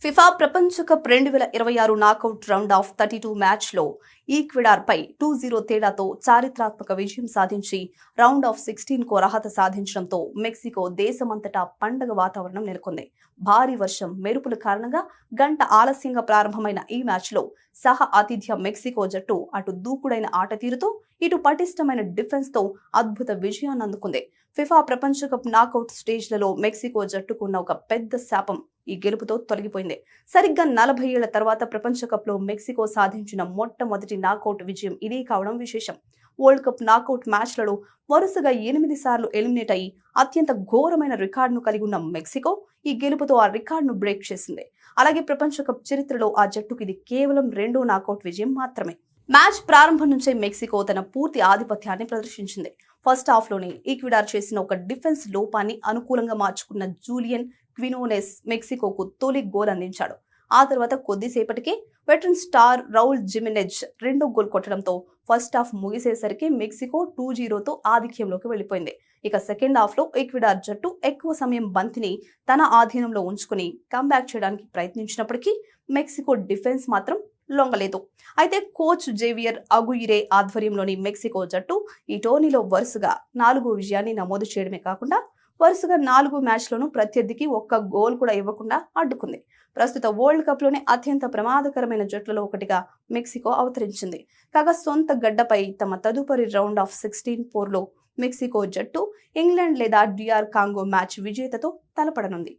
FIFA ప్రపంచ cup 2026 knockout round of 32 మ్యాచ్లో ఈక్వెడార్పై 2-0 తేడాతో చారిత్రాత్మక విజయం సాధించి రౌండ్ ఆఫ్ 16కు అర్హత సాధించడంతో మెక్సికో దేశమంతటా పండగ వాతావరణం నెలకొంది. భారీ వర్షం, మెరుపుల కారణంగా గంట ఆలస్యంగా ప్రారంభమైన ఈ మ్యాచ్లో సహ ఆతిథ్య మెక్సికో జట్టు అటు దూకుడైన ఆట తీరుతో ఇటు పటిష్టమైన డిఫెన్స్తో అద్భుత విజయాన్ని అందుకుంది. ఫిఫా ప్రపంచ కప్ నాకౌట్ స్టేజ్లలో మెక్సికో జట్టుకున్న ఒక పెద్ద శాపం ఈ గెలుపుతో తొలగిపోయింది. సరిగ్గా 40 ఏళ్ల తర్వాత ప్రపంచ కప్ లో మెక్సికో సాధించిన మొట్టమొదటి నాకౌట్ విజయం ఇదే కావడం విశేషం. వరల్డ్ కప్ నాకౌట్ మ్యాచ్లలో వరుసగా 8 సార్లు ఎలిమినేట్ అయ్యి అత్యంత ఘోరమైన రికార్డును కలిగి ఉన్న మెక్సికో ఈ గెలుపుతో ఆ రికార్డును బ్రేక్ చేసింది. అలాగే ప్రపంచ కప్ చరిత్రలో ఆ జట్టుకు ఇది కేవలం 2వ నాకౌట్ విజయం మాత్రమే. మ్యాచ్ ప్రారంభం నుంచే మెక్సికో తన పూర్తి ఆధిపత్యాన్ని ప్రదర్శించింది. ఫస్ట్ హాఫ్ లోనే ఈక్వెడార్ చేసిన ఒక డిఫెన్స్ లోపాన్ని అనుకూలంగా మార్చుకున్న జూలియన్ క్వినోనెస్ మెక్సికోకు తొలి గోల్ అందించాడు. ఆ తర్వాత కొద్దిసేపటికే వెటరన్ స్టార్ రౌల్ జిమెనెజ్ రెండో గోల్ కొట్టడంతో ఫస్ట్ హాఫ్ ముగిసేసరికి మెక్సికో 2-0తో ఆధిక్యంలోకి వెళ్లిపోయింది. ఇక సెకండ్ హాఫ్ లో ఈక్వెడార్ జట్టు ఎక్కువ సమయం బంతిని తన ఆధీనంలో ఉంచుకుని కంబ్యాక్ చేయడానికి ప్రయత్నించినప్పటికీ మెక్సికో డిఫెన్స్ మాత్రం లొంగలేదు. అయితే కోచ్ జేవియర్ అగుయిరే ఆధ్వర్యంలోని మెక్సికో జట్టు ఈ టోర్నీలో వరుసగా 4వ విజయాన్ని నమోదు చేయడమే కాకుండా వరుసగా 4 మ్యాచ్లను ప్రత్యర్థికి ఒక్క గోల్ కూడా ఇవ్వకుండా అడ్డుకుంది. ప్రస్తుత వరల్డ్ కప్ లోనే అత్యంత ప్రమాదకరమైన జట్లలో ఒకటిగా మెక్సికో అవతరించింది. కాగా సొంత గడ్డపై తమ తదుపరి రౌండ్ ఆఫ్ 16 పోర్లో మెక్సికో జట్టు ఇంగ్లాండ్ లేదా డిఆర్ కాంగో మ్యాచ్ విజేతతో తలపడనుంది.